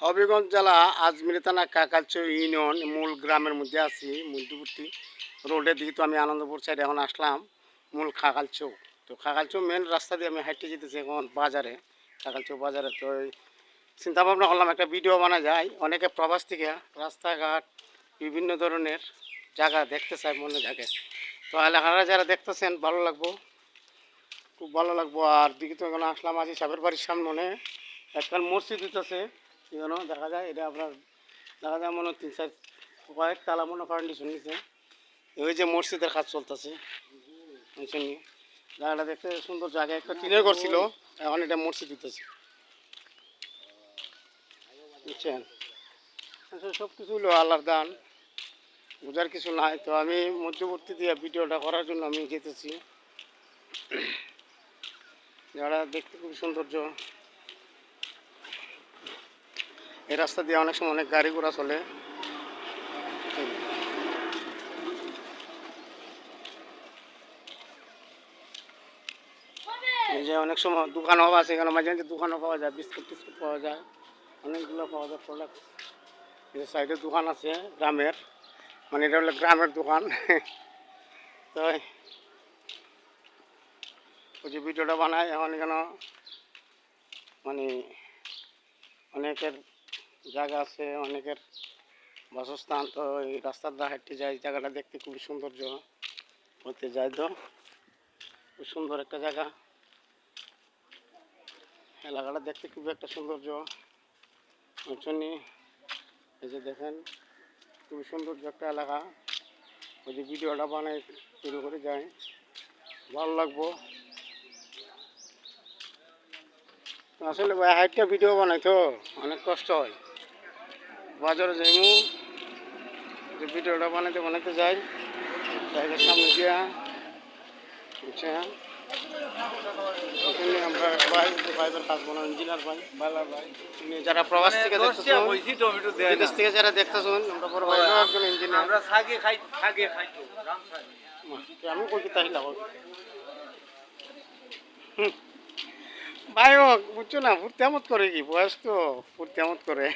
হবিগঞ্জ জেলা আজমির থানা কাকালচৌ ইউনিয়ন মূল গ্রামের মধ্যে আছি মধ্যবর্তী রোডের দিকে। তো আমি আনন্দপুর সাইডে এখন আসলাম মূল কাকালচৌ। তো কাকালচৌ মেন রাস্তা দিয়ে আমি হাঁটতে যেতেছি এখন বাজারে, কাকালচৌ বাজারে। তো চিন্তা ভাবনা করলাম একটা ভিডিও বানা যায়। অনেকে প্রবাস থেকে রাস্তাঘাট বিভিন্ন ধরনের জায়গা দেখতে চায় মনে জায়গায়। তো এলাকারা যারা দেখতেছেন ভালো লাগবো, খুব ভালো লাগবো। আর দিকে তো এখন আসলাম আজি সাহেবের বাড়ির সামনে একটা মসজিদ দিতেছে, এখানে দেখা যায়। এটা আপনার দেখা যায় মনে 3-4 কয়েক তালা মনে ফাউন্ডেশন নিচ্ছে। ওই যে মসজিদের কাজ চলতেছে, বুঝছেন। জায়গাটা দেখতে সুন্দর জায়গা, একটা টিনের ঘর ছিল, এখন এটা মসজিদ দিতেছে, বুঝছেন। সব কিছু হলো আল্লাহর দান, বোঝার কিছু নাই। তো আমি মধ্যবর্তী দিয়ে ভিডিওটা করার জন্য আমি যেতেছি। জায়গাটা দেখতে খুব সৌন্দর্য। এই রাস্তা দিয়ে অনেক সময় অনেক গাড়ি ঘোড়া চলে। এই যে অনেক সময় দোকানও আছে এখানে, মাঝে মাঝে দোকানও পাওয়া যায়, বিস্কুট টিস্কুট পাওয়া যায়, অনেকগুলো পাওয়া যায় প্রোডাক্ট। এই যে সাইডে দোকান আছে গ্রামের, মানে এটা হলো গ্রামের দোকান। তো ওই যে ভিডিওটা বানায় এখন এখানে মানে অনেকের জায়গা আছে, অনেকের বাসস্থান। তো এই রাস্তাটা হাঁটতে যায়, জায়গাটা দেখতে খুবই সৌন্দর্য হতে যায়। তো খুব সুন্দর একটা জায়গা, এলাকাটা দেখতে খুবই একটা সৌন্দর্য। অঞ্চনী এই যে দেখেন খুবই সৌন্দর্য একটা এলাকা। ওই যে ভিডিওটা বানাই শুরু করে যায়, ভালো লাগবো। আসলে হাইটটা ভিডিও বানাই তো অনেক কষ্ট হয়, বাজারে যাইমু যে ভিডিওটা বানাইতে বানাইতে যাই জায়গার সামনে গিয়া, বুঝছেন। আমরা ভাই ভাইদের কাজ বানাই, ইঞ্জিনিয়ার ভাই বালার ভাই, যারা প্রবাস থেকে দেখতেছেন, বিদেশ থেকে যারা দেখতেছেন, আমরা বড় ভাই একজন ইঞ্জিনিয়ার। আমরা সাগে খাই, সাগে খাই তো আমি কই কি তাই লাগো ভাই হোক, বুঝছো না, ফুর্তি আমত করে কি, বয়স তো ফুর্তি আমত করে।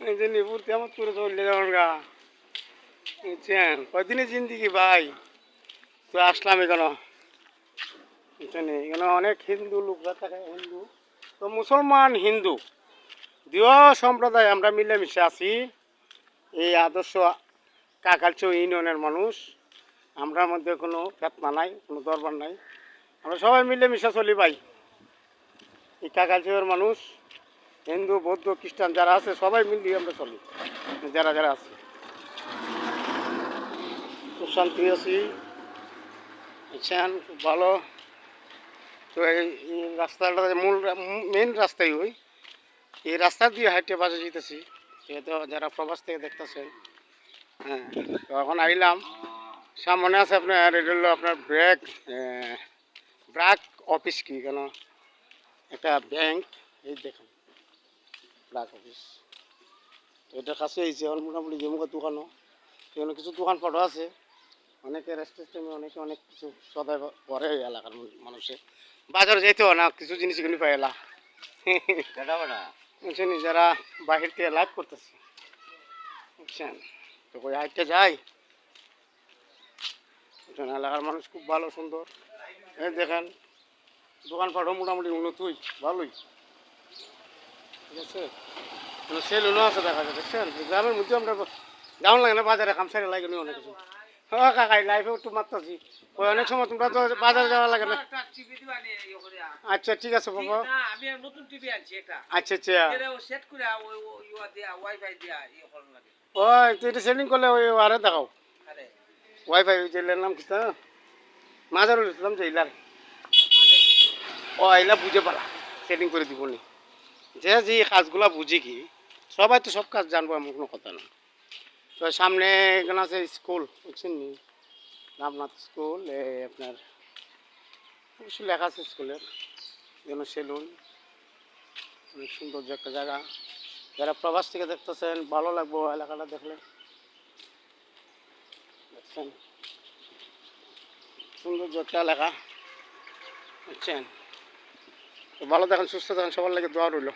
এই জন্য ফুর্তি আমত করে চললে যাওয়ার গা, বুঝছেন। কয়দিনের জিন্দিগি ভাই। তো আসলাম এখানে, বুঝছেন। এখানে অনেক হিন্দু লোকরা থাকে, হিন্দু তো মুসলমান হিন্দু দুই সম্প্রদায় আমরা মিলেমিশে আছি। এই আদর্শ কাকালচৌ ইউনিয়নের মানুষ, আমরার মধ্যে কোনো ফেতনা নাই, কোনো দরবার নাই, আমরা সবাই মিলেমিশে চলি ভাই। এই কাকালচৌয়ের মানুষ হিন্দু বৌদ্ধ খ্রিস্টান যারা আছে সবাই মিলিয়ে আমরা চলি, যারা যারা আছে খুব শান্তি আছি, বুঝছেন, খুব ভালো। তো এই রাস্তাটা মূল মেন রাস্তাই ওই, এই রাস্তা দিয়ে হাইটে বাজে যেতেছি। যেহেতু যারা প্রবাস থেকে দেখতেছেন, হ্যাঁ। তো এখন আইলাম, সামনে আছে আপনার এটা হলো আপনার ব্র্যাক অফিস, কি কেন একটা ব্যাংক, এই দেখেন ব্র্যাক অফিস। তো এটার কাছে এই যে মোটামুটি জমুকা দোকানও, সেখানে কিছু দোকানপাটও আছে। অনেকে রেস্টুরেন্টে অনেকে অনেক কিছু সদাই করে এই এলাকার মানুষে। বাজারে যেতেও না, কিছু জিনিস এখানে পাই এলা, বুঝছেন, যারা বাহির থেকে লাইভ করতেছে, বুঝছেন। তো ওই হাইটটা যায়, বুঝছেন। এলাকার মানুষ খুব ভালো সুন্দর। এই দেখেন দোকানপাটও মোটামুটি উন্নতই ভালোই, ঠিক আছে। সেলুনও আছে দেখা যায়, দেখছেন। গ্রামের মধ্যে আমরা যাওয়ান লাগে না বাজারে, কাম সাইডে লাগে নি অনেক কিছু। হ্যাঁ কাকাই লাইফে একটু মারতেছি, ওই অনেক সময় তোমরা তো বাজারে যাওয়া লাগে না। আচ্ছা ঠিক আছে বাবা, আচ্ছা আচ্ছা। ওই তুই এটা সেটিং করলে ওই আরে দেখাও ওয়াইফাই, ওই যে নাম কি মাজারুল ইসলাম যে ইলার, ও এলা বুঝে পারা সেটিং করে দিব নি। যে যে কাজগুলা বুঝি কি, সবাই তো সব কাজ জানবো এমন কোনো কথা না। তো সামনে এখানে আছে স্কুল, বুঝছেন নি, রামনাথ স্কুল। আপনার অবশ্যই লেখা আছে স্কুলের, এখানে সেলুন, অনেক সুন্দর একটা জায়গা। যারা প্রবাস থেকে দেখতেছেন ভালো লাগবো এলাকাটা দেখলে, দেখছেন সৌন্দর্য একটা এলাকা, বুঝছেন। তো ভালো থাকেন, সুস্থ থাকেন, সবার লাগে দোয়া রইল।